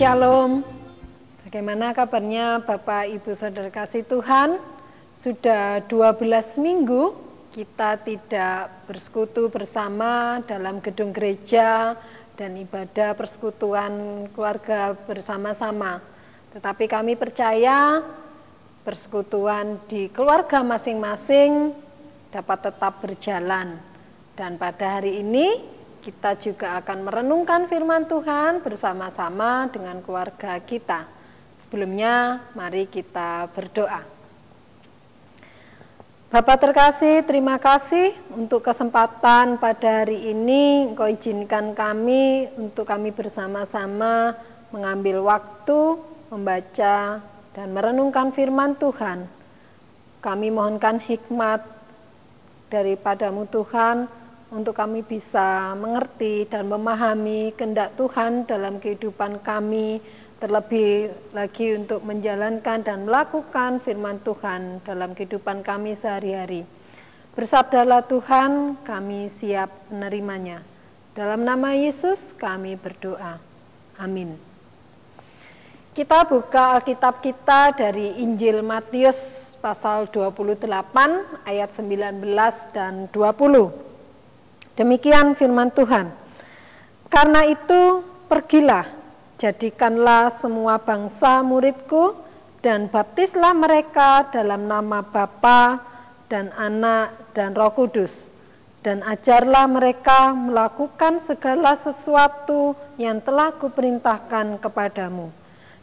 Shalom, bagaimana kabarnya Bapak Ibu Saudara kasih Tuhan? Sudah 12 minggu kita tidak bersekutu bersama dalam gedung gereja dan ibadah persekutuan keluarga bersama-sama. Tetapi kami percaya persekutuan di keluarga masing-masing dapat tetap berjalan. Dan pada hari ini kita juga akan merenungkan firman Tuhan bersama-sama dengan keluarga kita. Sebelumnya, mari kita berdoa. Bapa terkasih, terima kasih untuk kesempatan pada hari ini. Engkau izinkan kami untuk kami bersama-sama mengambil waktu, membaca dan merenungkan firman Tuhan. Kami mohonkan hikmat daripadamu Tuhan, untuk kami bisa mengerti dan memahami kehendak Tuhan dalam kehidupan kami, terlebih lagi untuk menjalankan dan melakukan firman Tuhan dalam kehidupan kami sehari-hari. Bersabdalah Tuhan, kami siap menerimanya. Dalam nama Yesus kami berdoa. Amin. Kita buka Alkitab kita dari Injil Matius pasal 28 ayat 19 dan 20. Demikian firman Tuhan. Karena itu pergilah, jadikanlah semua bangsa muridku dan baptislah mereka dalam nama Bapa dan Anak dan Roh Kudus. Dan ajarlah mereka melakukan segala sesuatu yang telah kuperintahkan kepadamu.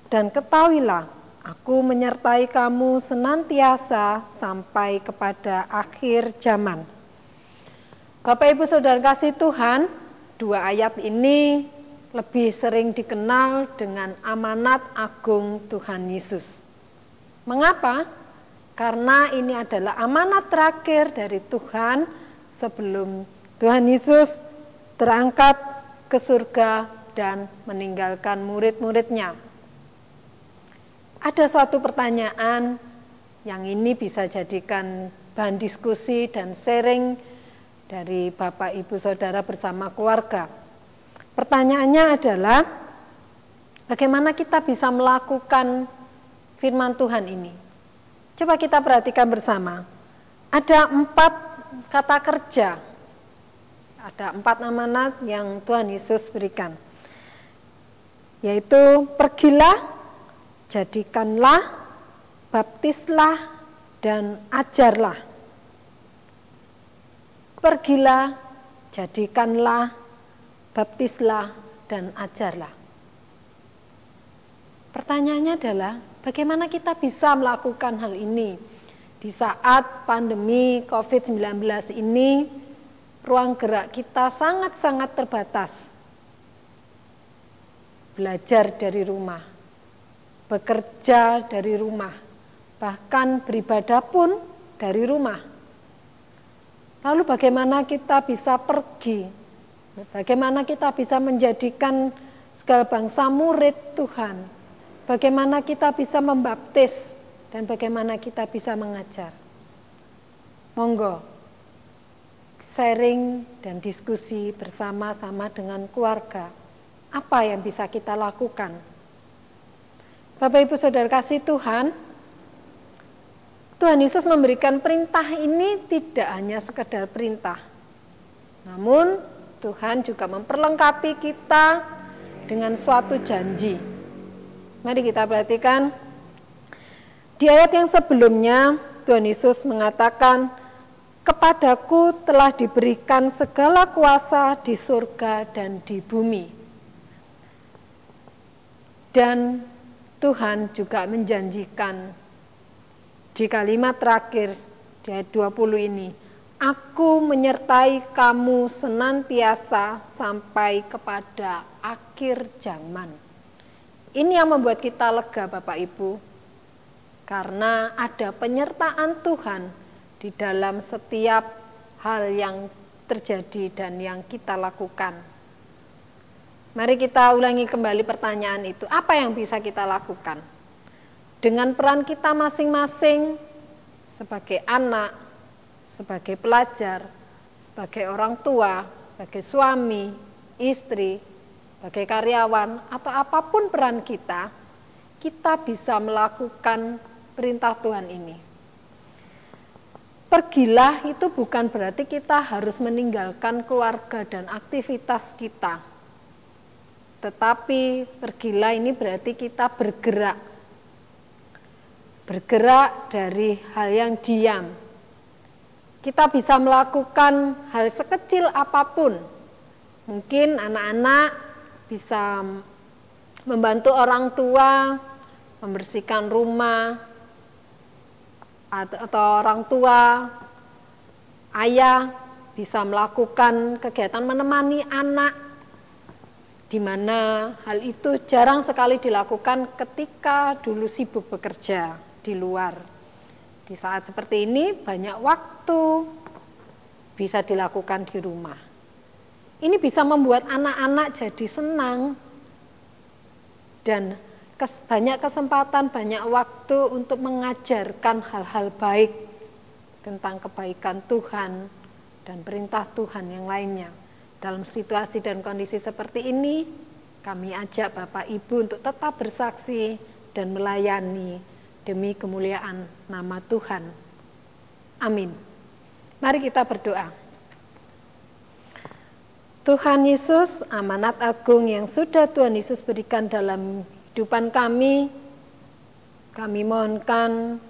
Dan ketahuilah, aku menyertai kamu senantiasa sampai kepada akhir zaman. Bapak Ibu Saudara kasih Tuhan, dua ayat ini lebih sering dikenal dengan amanat agung Tuhan Yesus. Mengapa? Karena ini adalah amanat terakhir dari Tuhan sebelum Tuhan Yesus terangkat ke surga dan meninggalkan murid-muridnya. Ada suatu pertanyaan yang ini bisa jadikan bahan diskusi dan sharing dari Bapak Ibu Saudara bersama keluarga. Pertanyaannya adalah, bagaimana kita bisa melakukan firman Tuhan ini? Coba kita perhatikan bersama. Ada 4 kata kerja, ada 4 amanat yang Tuhan Yesus berikan, yaitu pergilah, jadikanlah, baptislah, dan ajarlah. Pergilah, jadikanlah, baptislah, dan ajarlah. Pertanyaannya adalah, bagaimana kita bisa melakukan hal ini? Di saat pandemi COVID-19 ini, ruang gerak kita sangat-sangat terbatas. Belajar dari rumah, bekerja dari rumah, bahkan beribadah pun dari rumah. Lalu bagaimana kita bisa pergi? Bagaimana kita bisa menjadikan segala bangsa murid Tuhan? Bagaimana kita bisa membaptis? Dan bagaimana kita bisa mengajar? Monggo, sharing dan diskusi bersama-sama dengan keluarga. Apa yang bisa kita lakukan? Bapak Ibu Saudara kasih Tuhan, Tuhan Yesus memberikan perintah ini tidak hanya sekedar perintah. Namun Tuhan juga memperlengkapi kita dengan suatu janji. Mari kita perhatikan. Di ayat yang sebelumnya Tuhan Yesus mengatakan, "Kepadaku telah diberikan segala kuasa di surga dan di bumi." Dan Tuhan juga menjanjikan di kalimat terakhir di ayat 20 ini, "Aku menyertai kamu senantiasa sampai kepada akhir zaman." Ini yang membuat kita lega Bapak Ibu, karena ada penyertaan Tuhan di dalam setiap hal yang terjadi dan yang kita lakukan. Mari kita ulangi kembali pertanyaan itu, apa yang bisa kita lakukan? Dengan peran kita masing-masing sebagai anak, sebagai pelajar, sebagai orang tua, sebagai suami, istri, sebagai karyawan, atau apapun peran kita, kita bisa melakukan perintah Tuhan ini. Pergilah itu bukan berarti kita harus meninggalkan keluarga dan aktivitas kita. Tetapi pergilah ini berarti kita bergerak. Bergerak dari hal yang diam. Kita bisa melakukan hal sekecil apapun. Mungkin anak-anak bisa membantu orang tua, membersihkan rumah, atau orang tua, ayah bisa melakukan kegiatan menemani anak, di mana hal itu jarang sekali dilakukan ketika dulu sibuk bekerja di luar. Di saat seperti ini banyak waktu bisa dilakukan di rumah. Ini bisa membuat anak-anak jadi senang dan banyak kesempatan, banyak waktu untuk mengajarkan hal-hal baik tentang kebaikan Tuhan dan perintah Tuhan yang lainnya. Dalam situasi dan kondisi seperti ini, kami ajak Bapak Ibu untuk tetap bersaksi dan melayani demi kemuliaan nama Tuhan. Amin. Mari kita berdoa. Tuhan Yesus, amanat agung yang sudah Tuhan Yesus berikan dalam kehidupan kami mohonkan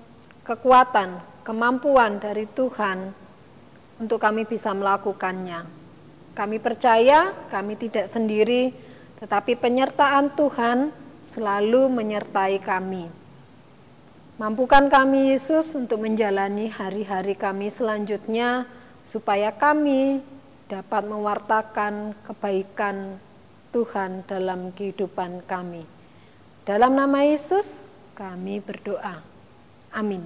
kekuatan, kemampuan dari Tuhan untuk kami bisa melakukannya. Kami percaya kami tidak sendiri, tetapi penyertaan Tuhan selalu menyertai kami. Mampukan kami Yesus untuk menjalani hari-hari kami selanjutnya, supaya kami dapat mewartakan kebaikan Tuhan dalam kehidupan kami. Dalam nama Yesus kami berdoa. Amin.